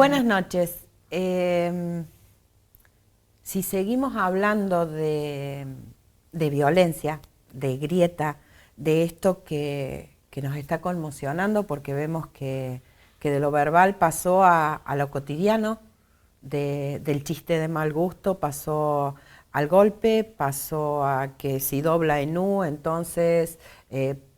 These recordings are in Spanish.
Buenas noches. Si seguimos hablando de violencia, de grieta, de esto que nos está conmocionando porque vemos que de lo verbal pasó a lo cotidiano, del chiste de mal gusto pasó al golpe, pasó a que si dobla en U, entonces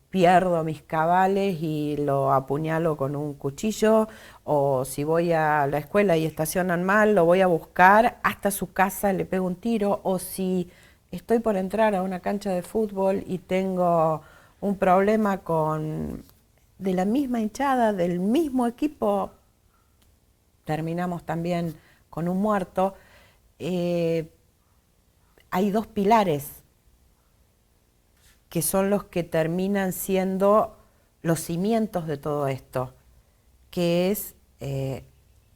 pierdo mis cabales y lo apuñalo con un cuchillo, o si voy a la escuela y estacionan mal, lo voy a buscar hasta su casa, le pego un tiro, o si estoy por entrar a una cancha de fútbol y tengo un problema de la misma hinchada, del mismo equipo, terminamos también con un muerto. Hay dos pilares que son los que terminan siendo los cimientos de todo esto, que es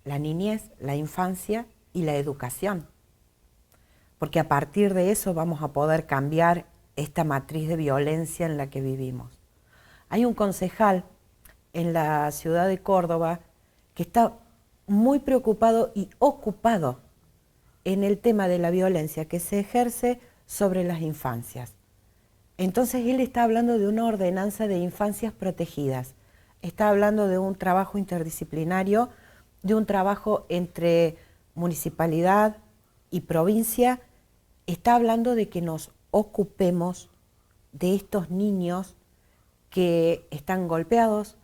la niñez, la infancia y la educación. Porque a partir de eso vamos a poder cambiar esta matriz de violencia en la que vivimos. Hay un concejal en la ciudad de Córdoba que está muy preocupado y ocupado en el tema de la violencia que se ejerce sobre las infancias. Entonces él está hablando de una ordenanza de infancias protegidas, está hablando de un trabajo interdisciplinario, de un trabajo entre municipalidad y provincia, está hablando de que nos ocupemos de estos niños que están golpeados,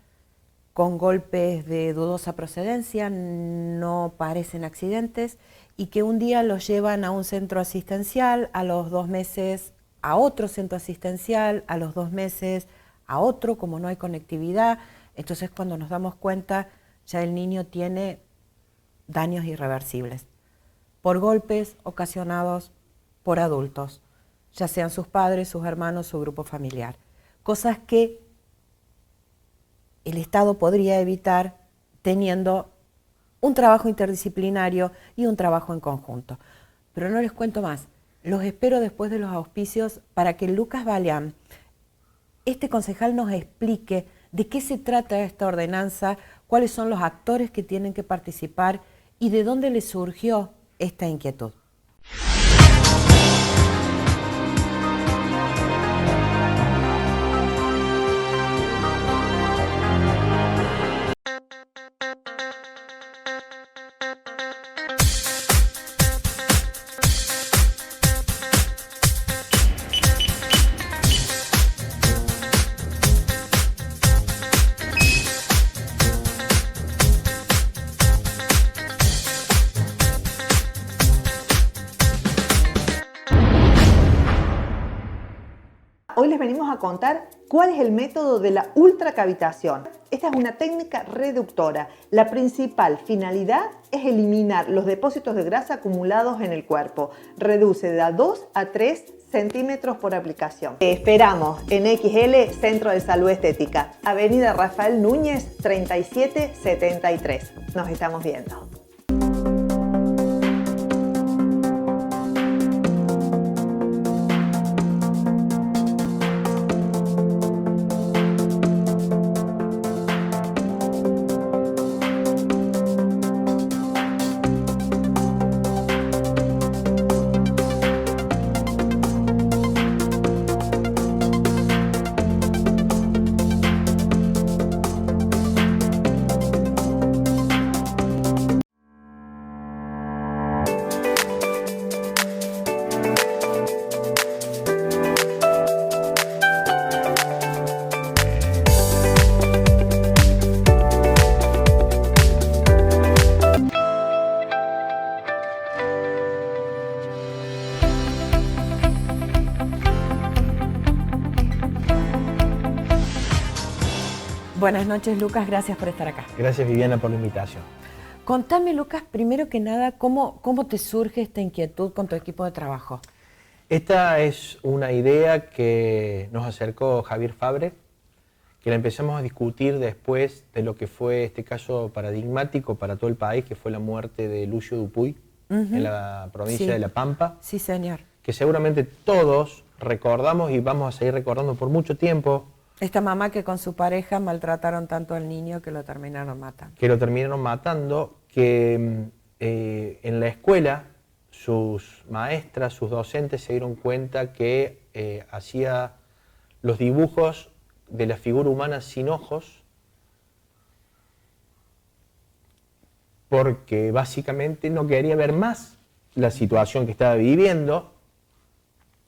con golpes de dudosa procedencia, no parecen accidentes, y que un día los llevan a un centro asistencial, a los 2 meses a otro centro asistencial, a los 2 meses a otro, como no hay conectividad. Entonces cuando nos damos cuenta, ya el niño tiene daños irreversibles, por golpes ocasionados por adultos, ya sean sus padres, sus hermanos, su grupo familiar. Cosas que el Estado podría evitar teniendo un trabajo interdisciplinario y un trabajo en conjunto. Pero no les cuento más. Los espero después de los auspicios para que Lucas Balián, este concejal, nos explique de qué se trata esta ordenanza, cuáles son los actores que tienen que participar y de dónde le surgió esta inquietud. Hoy les venimos a contar cuál es el método de la ultracavitación. Esta es una técnica reductora. La principal finalidad es eliminar los depósitos de grasa acumulados en el cuerpo. Reduce de 2 a 3 centímetros por aplicación. Te esperamos en XL Centro de Salud Estética, Avenida Rafael Núñez 3773. Nos estamos viendo. Buenas noches, Lucas, gracias por estar acá. Gracias, Viviana, por la invitación. Contame, Lucas, primero que nada, ¿cómo te surge esta inquietud con tu equipo de trabajo? Esta es una idea que nos acercó Javier Fabre, que la empezamos a discutir después de lo que fue este caso paradigmático para todo el país, que fue la muerte de Lucio Dupuy en la provincia de La Pampa. Sí, señor. Que seguramente todos recordamos y vamos a seguir recordando por mucho tiempo. Esta mamá que con su pareja maltrataron tanto al niño que lo terminaron matando. que en la escuela sus maestras, sus docentes se dieron cuenta que hacía los dibujos de la figura humana sin ojos, porque básicamente no quería ver más la situación que estaba viviendo.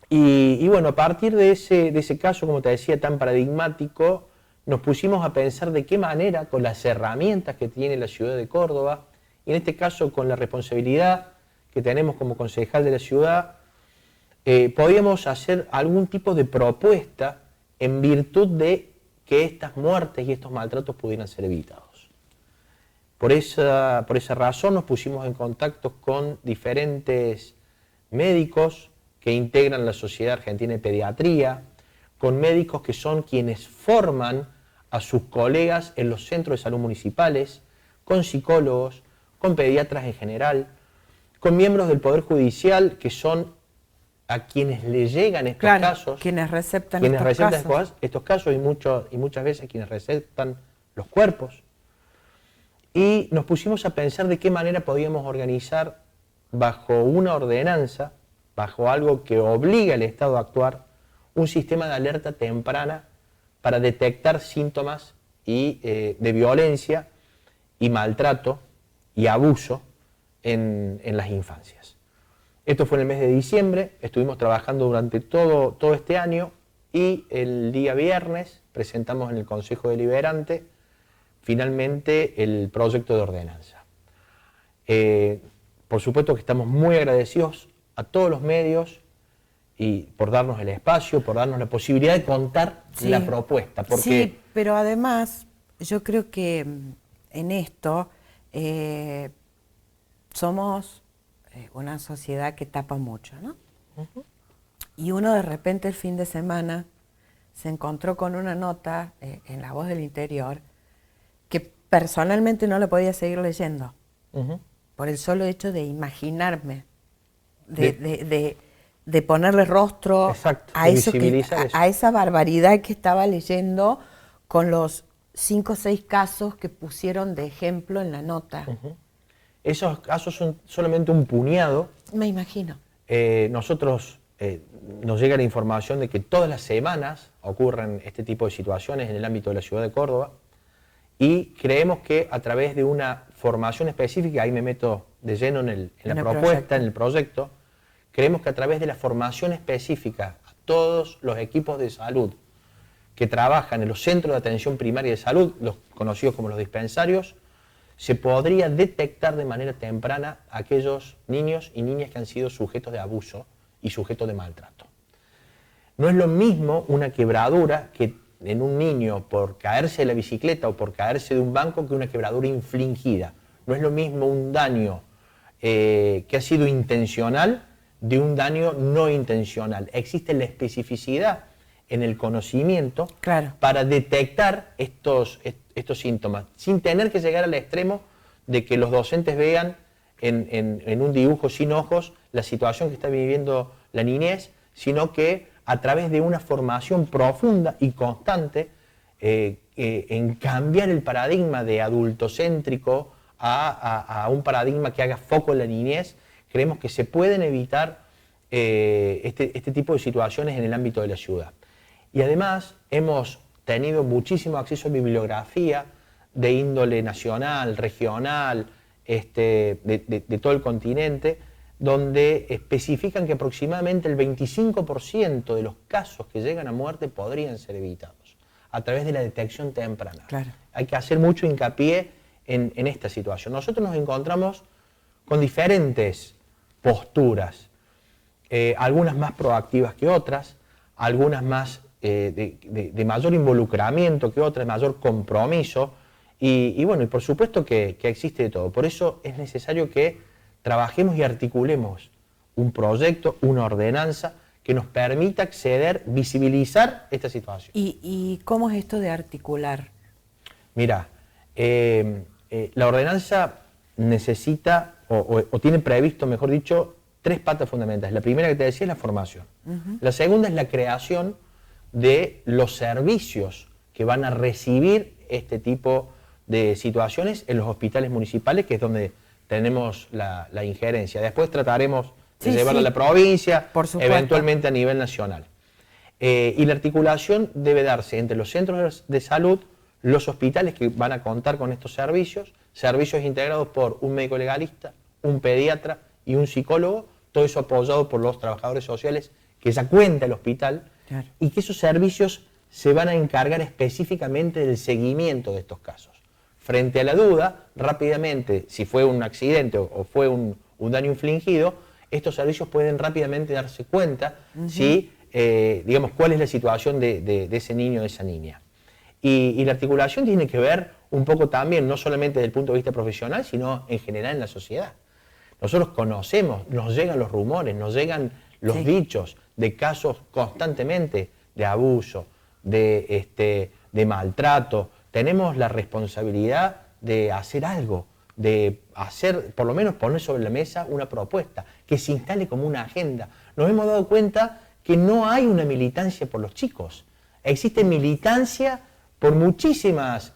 Y bueno, a partir de ese caso, como te decía, tan paradigmático, nos pusimos a pensar de qué manera, con las herramientas que tiene la ciudad de Córdoba, y en este caso con la responsabilidad que tenemos como concejal de la ciudad, podíamos hacer algún tipo de propuesta en virtud de que estas muertes y estos maltratos pudieran ser evitados. Por esa razón nos pusimos en contacto con diferentes médicos que integran la Sociedad Argentina de Pediatría, con médicos que son quienes forman a sus colegas en los centros de salud municipales, con psicólogos, con pediatras en general, con miembros del Poder Judicial que son a quienes le llegan estos casos, quienes receptan estos casos y muchas veces quienes recetan los cuerpos. Y nos pusimos a pensar de qué manera podíamos organizar bajo una ordenanza, bajo algo que obliga al Estado a actuar, un sistema de alerta temprana para detectar síntomas de violencia y maltrato y abuso en las infancias. Esto fue en el mes de diciembre, estuvimos trabajando durante todo este año y el día viernes presentamos en el Consejo Deliberante finalmente el proyecto de ordenanza. Por supuesto que estamos muy agradecidos a todos los medios y por darnos el espacio, por darnos la posibilidad de contar la propuesta. Porque sí, pero además yo creo que en esto somos una sociedad que tapa mucho, ¿no? Uh-huh. Y uno de repente el fin de semana se encontró con una nota en La Voz del Interior que personalmente no la podía seguir leyendo, uh-huh, por el solo hecho de imaginarme, de ponerle rostro, exacto, a esa barbaridad que estaba leyendo con los 5 o 6 casos que pusieron de ejemplo en la nota. Uh-huh. Esos casos son solamente un puñado. Me imagino. Nosotros nos llega la información de que todas las semanas ocurren este tipo de situaciones en el ámbito de la ciudad de Córdoba y creemos que a través de una formación específica, ahí me meto de lleno en la propuesta, en el proyecto, creemos que a través de la formación específica a todos los equipos de salud que trabajan en los centros de atención primaria de salud, los conocidos como los dispensarios, se podría detectar de manera temprana a aquellos niños y niñas que han sido sujetos de abuso y sujetos de maltrato. No es lo mismo una quebradura que en un niño por caerse de la bicicleta o por caerse de un banco que una quebradura infligida. No es lo mismo un daño que ha sido intencional de un daño no intencional. Existe la especificidad en el conocimiento, claro, para detectar estos síntomas, sin tener que llegar al extremo de que los docentes vean en un dibujo sin ojos la situación que está viviendo la niñez, sino que a través de una formación profunda y constante en cambiar el paradigma de adultocéntrico a un paradigma que haga foco en la niñez, creemos que se pueden evitar este tipo de situaciones en el ámbito de la ciudad. Y además hemos tenido muchísimo acceso a bibliografía de índole nacional, regional, de todo el continente, donde especifican que aproximadamente el 25% de los casos que llegan a muerte podrían ser evitados a través de la detección temprana. Claro. Hay que hacer mucho hincapié en esta situación. Nosotros nos encontramos con diferentes posturas, algunas más proactivas que otras, algunas más de mayor involucramiento que otras, mayor compromiso, y bueno, y por supuesto que existe de todo. Por eso es necesario que trabajemos y articulemos un proyecto, una ordenanza que nos permita acceder, visibilizar esta situación. ¿Y cómo es esto de articular? Mira, la ordenanza necesita, o tiene previsto, mejor dicho, 3 patas fundamentales. La primera que te decía es la formación. Uh-huh. La segunda es la creación de los servicios que van a recibir este tipo de situaciones en los hospitales municipales, que es donde tenemos la injerencia. Después trataremos de llevarla a la provincia, eventualmente a nivel nacional. Y la articulación debe darse entre los centros de salud, los hospitales que van a contar con estos servicios integrados por un médico legalista, un pediatra y un psicólogo, todo eso apoyado por los trabajadores sociales que ya cuenta el hospital, claro, y que esos servicios se van a encargar específicamente del seguimiento de estos casos. Frente a la duda, rápidamente, si fue un accidente o fue un daño infligido, estos servicios pueden rápidamente darse cuenta si, digamos, cuál es la situación de ese niño o de esa niña. Y la articulación tiene que ver un poco también, no solamente desde el punto de vista profesional, sino en general en la sociedad. Nosotros conocemos, nos llegan los rumores, nos llegan los dichos de casos constantemente de abuso, de maltrato. Tenemos la responsabilidad de hacer algo, de hacer, por lo menos poner sobre la mesa una propuesta, que se instale como una agenda. Nos hemos dado cuenta que no hay una militancia por los chicos. Existe militancia por muchísimas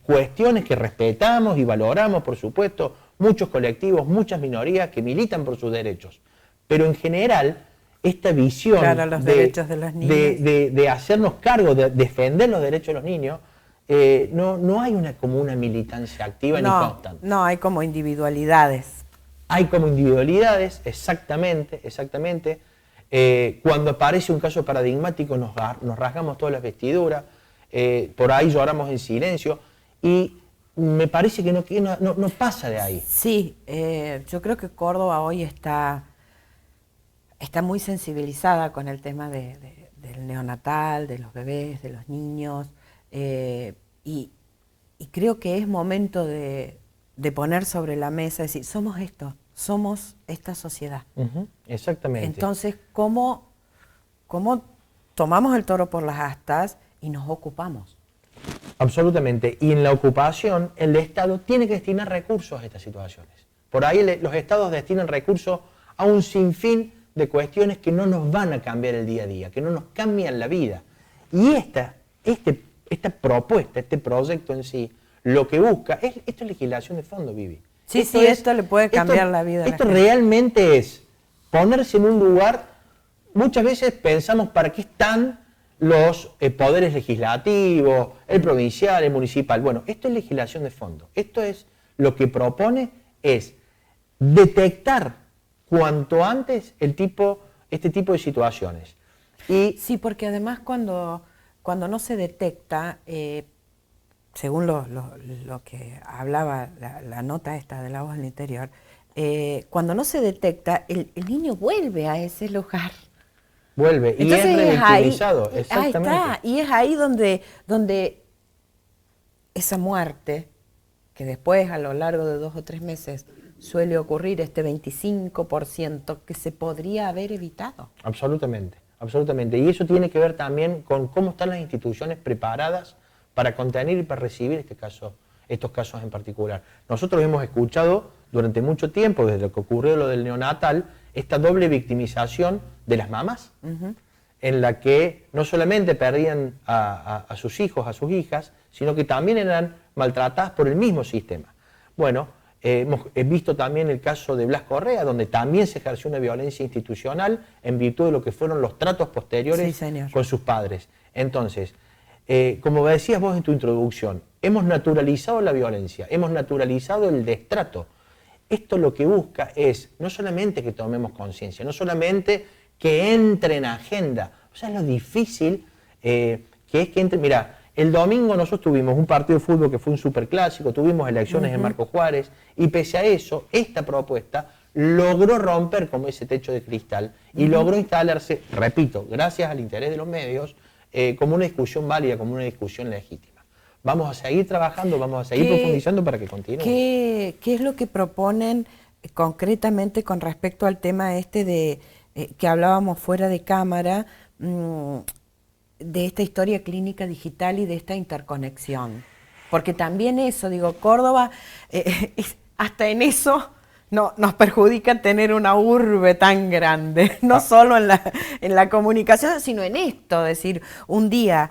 cuestiones que respetamos y valoramos, por supuesto, muchos colectivos, muchas minorías que militan por sus derechos. Pero en general, esta visión derechos de los niños, de hacernos cargo, de defender los derechos de los niños, no hay como una militancia activa ni constante. No, hay como individualidades. Hay como individualidades, exactamente. Cuando aparece un caso paradigmático nos rasgamos todas las vestiduras, por ahí lloramos en silencio y me parece que no pasa de ahí. Sí, yo creo que Córdoba hoy está muy sensibilizada con el tema del neonatal, de los bebés, de los niños, y creo que es momento de poner sobre la mesa, decir, somos esto, somos esta sociedad. Exactamente. Entonces, ¿cómo tomamos el toro por las astas y nos ocupamos? Absolutamente. Y en la ocupación, el Estado tiene que destinar recursos a estas situaciones. Por ahí los Estados destinan recursos a un sinfín de cuestiones que no nos van a cambiar el día a día, que no nos cambian la vida. Y esta propuesta, este proyecto en sí, lo que busca, esto es legislación de fondo, Vivi. Esto le puede cambiar la vida a la Esto gente. realmente es ponerse en un lugar, muchas veces pensamos para qué están los poderes legislativos, el provincial, el municipal. Bueno, esto es legislación de fondo. Esto es lo que propone es detectar cuanto antes este tipo de situaciones. Sí, porque además cuando no se detecta, según lo que hablaba la nota esta de La Voz del Interior, cuando no se detecta, el niño vuelve a ese lugar. Vuelve, y entonces es revictimizado, exactamente. Ahí está, y es ahí donde esa muerte, que después a lo largo de 2 o 3 meses suele ocurrir, este 25% que se podría haber evitado. Absolutamente, absolutamente. Y eso tiene que ver también con cómo están las instituciones preparadas para contener y para recibir estos casos en particular. Nosotros hemos escuchado durante mucho tiempo, desde que ocurrió lo del neonatal, esta doble victimización de las mamás, en la que no solamente perdían a sus hijos, a sus hijas, sino que también eran maltratadas por el mismo sistema. Bueno, hemos visto también el caso de Blas Correa, donde también se ejerció una violencia institucional en virtud de lo que fueron los tratos posteriores con sus padres. Entonces, como decías vos en tu introducción, hemos naturalizado la violencia, hemos naturalizado el destrato. Esto lo que busca es no solamente que tomemos conciencia, no solamente que entre en agenda, o sea, lo difícil que es que entre. Mira, el domingo nosotros tuvimos un partido de fútbol que fue un superclásico, tuvimos elecciones en Marco Juárez, y pese a eso, esta propuesta logró romper como ese techo de cristal y logró instalarse, repito, gracias al interés de los medios, como una discusión válida, como una discusión legítima. Vamos a seguir trabajando, vamos a seguir profundizando para que continúe. ¿Qué es lo que proponen concretamente con respecto al tema de que hablábamos fuera de cámara, de esta historia clínica digital y de esta interconexión? Porque también eso, digo, Córdoba, hasta en eso nos perjudica tener una urbe tan grande, no solo en la comunicación, sino en esto, es decir, un día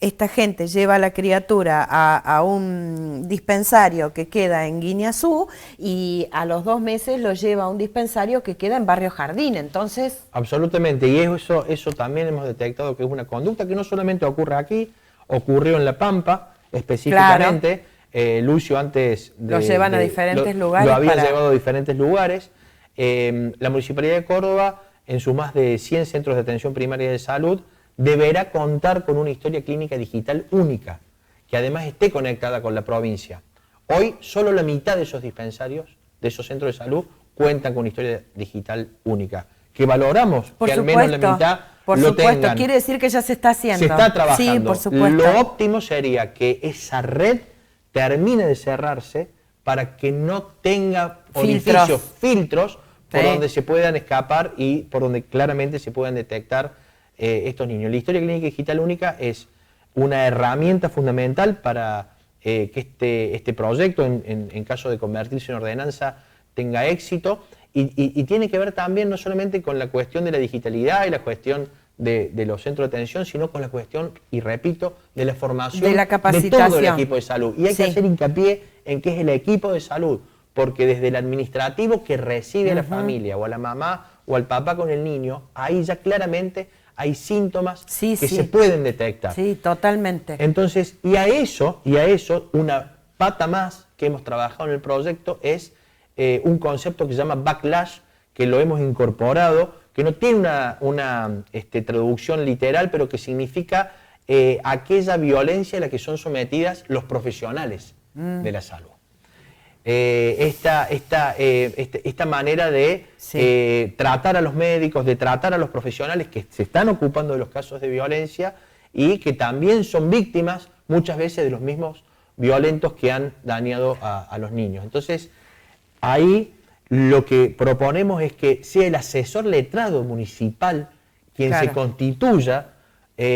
esta gente lleva a la criatura a un dispensario que queda en Guiñazú y a los 2 meses lo lleva a un dispensario que queda en Barrio Jardín. Entonces... Absolutamente, y eso también hemos detectado que es una conducta que no solamente ocurre aquí, ocurrió en La Pampa específicamente. Claro. Lucio antes lo llevan a diferentes lugares. Lo había llevado a diferentes lugares. La Municipalidad de Córdoba, en sus más de 100 centros de atención primaria de salud, deberá contar con una historia clínica digital única, que además esté conectada con la provincia. Hoy, solo la mitad de esos dispensarios, de esos centros de salud, cuentan con una historia digital única. Que valoramos que al menos la mitad lo tengan. Quiere decir que ya se está haciendo. Se está trabajando. Sí, por supuesto. Lo óptimo sería que esa red termine de cerrarse para que no tenga orificios, filtros por donde se puedan escapar y por donde claramente se puedan detectar estos niños. La historia clínica digital única es una herramienta fundamental para que este proyecto, en caso de convertirse en ordenanza, tenga éxito y tiene que ver también no solamente con la cuestión de la digitalidad y la cuestión de los centros de atención, sino con la cuestión, y repito, de la formación de la capacitación de todo el equipo de salud. Y hay que hacer hincapié en que es el equipo de salud, porque desde el administrativo que recibe a la familia o a la mamá o al papá con el niño, ahí ya claramente hay síntomas que se pueden detectar. Sí, totalmente. Entonces, y a eso, una pata más que hemos trabajado en el proyecto es un concepto que se llama backlash, que lo hemos incorporado, que no tiene una traducción literal, pero que significa aquella violencia a la que son sometidas los profesionales de la salud. Esta manera de tratar a los médicos, de tratar a los profesionales que se están ocupando de los casos de violencia y que también son víctimas muchas veces de los mismos violentos que han dañado a los niños. Entonces, ahí lo que proponemos es que sea el asesor letrado municipal quien se constituya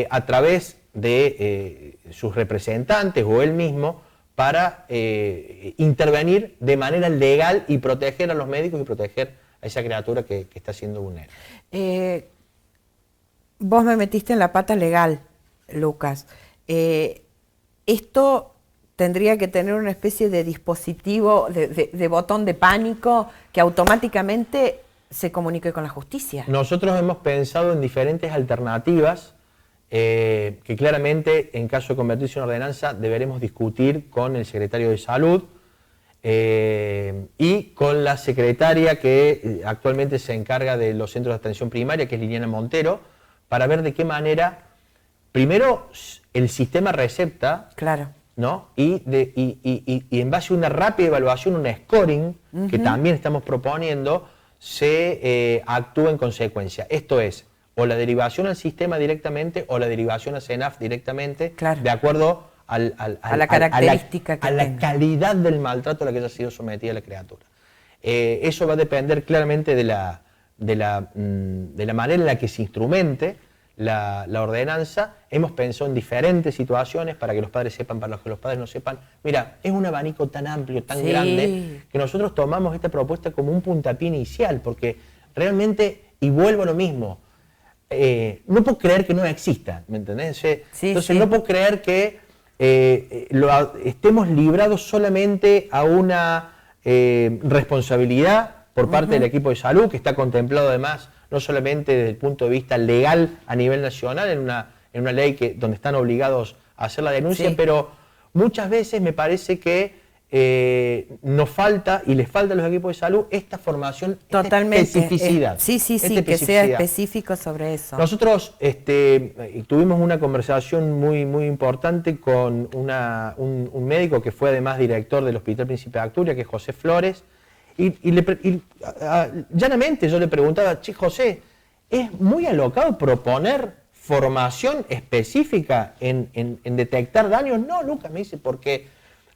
a través de sus representantes o él mismo para intervenir de manera legal y proteger a los médicos y proteger a esa criatura que está siendo vulnerada. Vos me metiste en la pata legal, Lucas. Esto tendría que tener una especie de dispositivo, de botón de pánico que automáticamente se comunique con la justicia. Nosotros hemos pensado en diferentes alternativas que claramente, en caso de convertirse en ordenanza, deberemos discutir con el secretario de Salud y con la secretaria que actualmente se encarga de los centros de atención primaria, que es Liliana Montero, para ver de qué manera, primero, el sistema recepta, ¿no? Y en base a una rápida evaluación, un scoring, que también estamos proponiendo, se actúa en consecuencia. Esto es, o la derivación al sistema directamente o la derivación a CENAF directamente, de acuerdo a la característica a la calidad del maltrato a la que haya sido sometida la criatura. Eso va a depender claramente de la manera en la que se instrumente la ordenanza. Hemos pensado en diferentes situaciones para que los padres sepan, para los que los padres no sepan. Mira, es un abanico tan amplio, tan grande, que nosotros tomamos esta propuesta como un puntapié inicial, porque realmente, y vuelvo a lo mismo, no puedo creer que no exista, ¿me entendés? Entonces no puedo creer que estemos librados solamente a una responsabilidad por parte del equipo de salud, que está contemplado además no solamente desde el punto de vista legal a nivel nacional, en una ley donde están obligados a hacer la denuncia, pero muchas veces me parece que nos falta y les falta a los equipos de salud esta formación, esta especificidad. Que sea específico sobre eso. Nosotros tuvimos una conversación muy, muy importante con un médico que fue además director del Hospital Príncipe de Asturias, que es José Flores, y llanamente yo le preguntaba, che, José, ¿es muy alocado proponer formación específica en detectar daños? No, Lucas, me dice, porque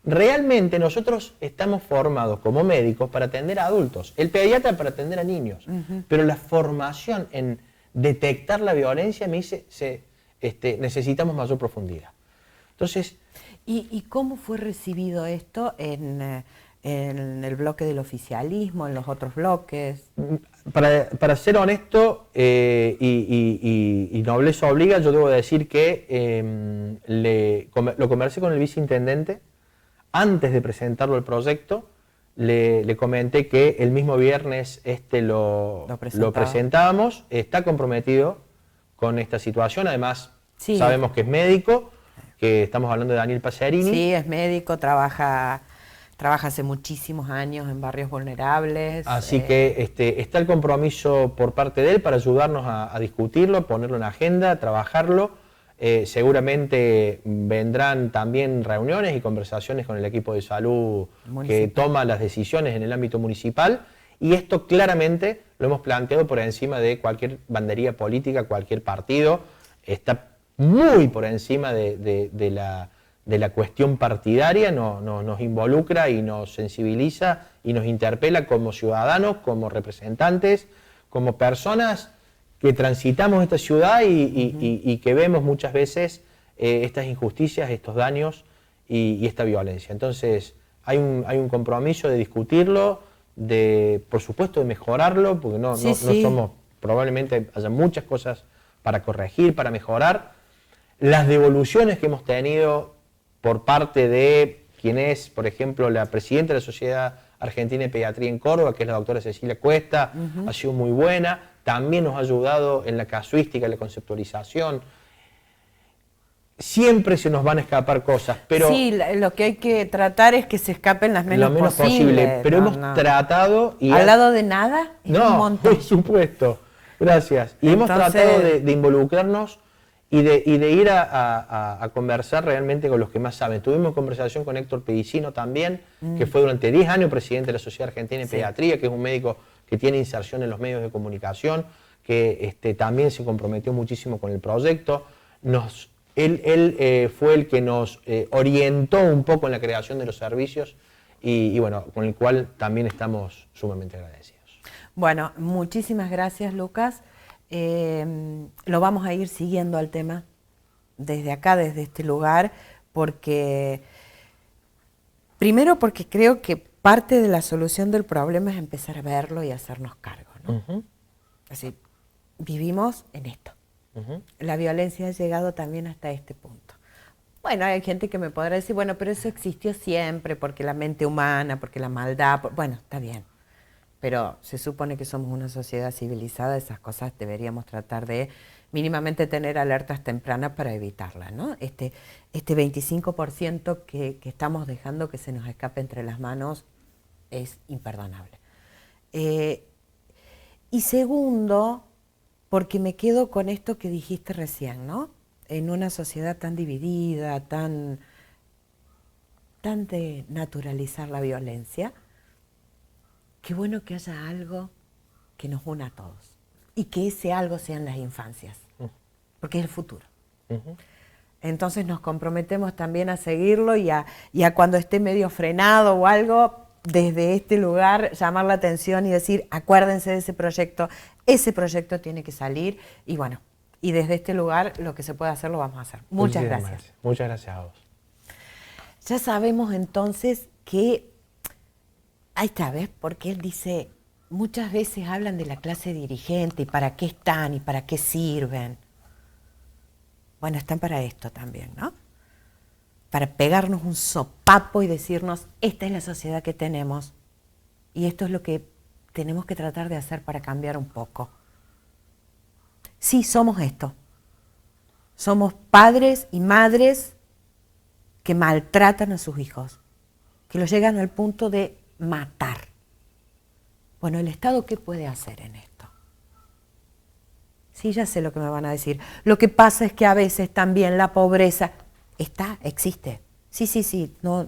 realmente nosotros estamos formados como médicos para atender a adultos, el pediatra para atender a niños, pero la formación en detectar la violencia, me dice, necesitamos mayor profundidad. Entonces, ¿Y cómo fue recibido esto en el bloque del oficialismo, en los otros bloques? Para ser honesto, y nobleza obliga, yo debo decir que lo conversé con el viceintendente antes de presentarlo el proyecto. Le comenté que el mismo viernes lo presentábamos, está comprometido con esta situación, además sí, sabemos que es médico, que estamos hablando de Daniel Pacerini. Sí, es médico, trabaja hace muchísimos años en barrios vulnerables. Así que está el compromiso por parte de él para ayudarnos a discutirlo, ponerlo en agenda, trabajarlo. Seguramente vendrán también reuniones y conversaciones con el equipo de salud que toma las decisiones en el ámbito municipal, y esto claramente lo hemos planteado por encima de cualquier bandería política, cualquier partido, está muy por encima de la cuestión partidaria, nos involucra y nos sensibiliza y nos interpela como ciudadanos, como representantes, como personas que transitamos esta ciudad y que vemos muchas veces estas injusticias, estos daños y esta violencia. Entonces hay un compromiso de discutirlo, por supuesto de mejorarlo, porque no somos, probablemente haya muchas cosas para corregir, para mejorar. Las devoluciones que hemos tenido por parte de quien es, por ejemplo, la presidenta de la Sociedad Argentina de Pediatría en Córdoba, que es la doctora Cecilia Cuesta, ha sido muy buena. También nos ha ayudado en la casuística, en la conceptualización. Siempre se nos van a escapar cosas, pero... Sí, lo que hay que tratar es que se escapen las menos posible. Pero hemos tratado... ¿Al lado de nada? No, por supuesto. Gracias. Y hemos tratado de involucrarnos y de ir a conversar realmente con los que más saben. Tuvimos conversación con Héctor Pedicino también, que fue durante 10 años presidente de la Sociedad Argentina de Pediatría, que es un médico que tiene inserción en los medios de comunicación, que también se comprometió muchísimo con el proyecto. Él fue el que nos orientó un poco en la creación de los servicios y bueno, con el cual también estamos sumamente agradecidos. Bueno, muchísimas gracias, Lucas. Lo vamos a ir siguiendo al tema desde acá, desde este lugar, primero porque creo que parte de la solución del problema es empezar a verlo y hacernos cargo, ¿no? Así, vivimos en esto. La violencia ha llegado también hasta este punto. Bueno, hay gente que me podrá decir, bueno, pero eso existió siempre, porque la mente humana, porque la maldad, bueno, está bien. Pero se supone que somos una sociedad civilizada, esas cosas deberíamos tratar de mínimamente tener alertas tempranas para evitarlas, ¿no? Este 25% que estamos dejando que se nos escape entre las manos es imperdonable. Y segundo, porque me quedo con esto que dijiste recién, ¿no? En una sociedad tan dividida, tan de naturalizar la violencia, qué bueno que haya algo que nos una a todos y que ese algo sean las infancias, porque es el futuro. Entonces nos comprometemos también a seguirlo y a cuando esté medio frenado o algo, desde este lugar llamar la atención y decir, acuérdense de ese proyecto tiene que salir y bueno, y desde este lugar lo que se puede hacer lo vamos a hacer. Muchas gracias. Muchas gracias a vos. Ya sabemos entonces que, ahí está, ¿ves? Porque él dice, muchas veces hablan de la clase dirigente y para qué están y para qué sirven. Bueno, están para esto también, ¿no? Para pegarnos un sopapo y decirnos, esta es la sociedad que tenemos y esto es lo que tenemos que tratar de hacer para cambiar un poco. Sí, somos esto. Somos padres y madres que maltratan a sus hijos, que los llegan al punto de matar. Bueno, ¿el Estado qué puede hacer en esto? Sí, ya sé lo que me van a decir. Lo que pasa es que a veces también la pobreza existe. Sí, no,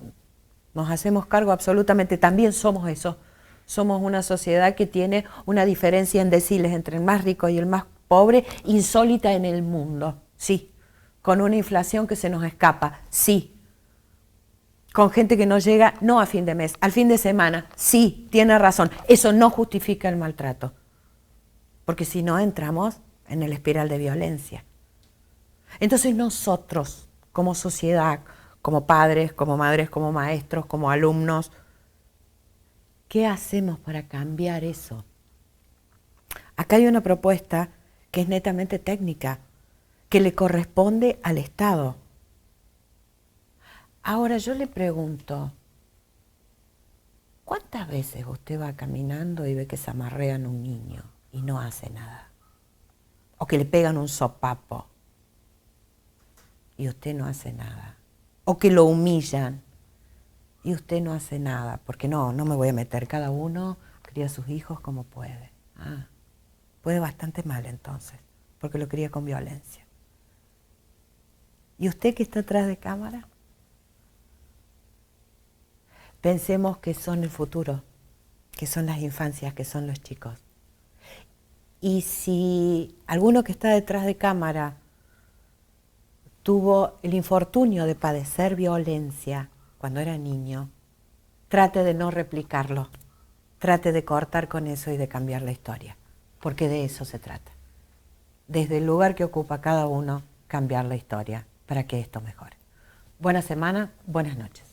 nos hacemos cargo absolutamente, también somos eso. Somos una sociedad que tiene una diferencia en deciles entre el más rico y el más pobre, insólita en el mundo, sí. Con una inflación que se nos escapa, sí. Con gente que no llega, no a fin de mes, al fin de semana, sí, tiene razón. Eso no justifica el maltrato, porque si no entramos en el espiral de violencia. Entonces nosotros, como sociedad, como padres, como madres, como maestros, como alumnos, ¿qué hacemos para cambiar eso? Acá hay una propuesta que es netamente técnica, que le corresponde al Estado. Ahora yo le pregunto, ¿cuántas veces usted va caminando y ve que se amarrean a un niño y no hace nada? O que le pegan un sopapo y usted no hace nada. O que lo humillan y usted no hace nada, porque no me voy a meter, cada uno cría a sus hijos como puede. Puede bastante mal entonces, porque lo cría con violencia. ¿Y usted que está atrás de cámara? Pensemos que son el futuro, que son las infancias, que son los chicos. Y si alguno que está detrás de cámara tuvo el infortunio de padecer violencia cuando era niño, trate de no replicarlo, trate de cortar con eso y de cambiar la historia, porque de eso se trata. Desde el lugar que ocupa cada uno, cambiar la historia para que esto mejore. Buena semana, buenas noches.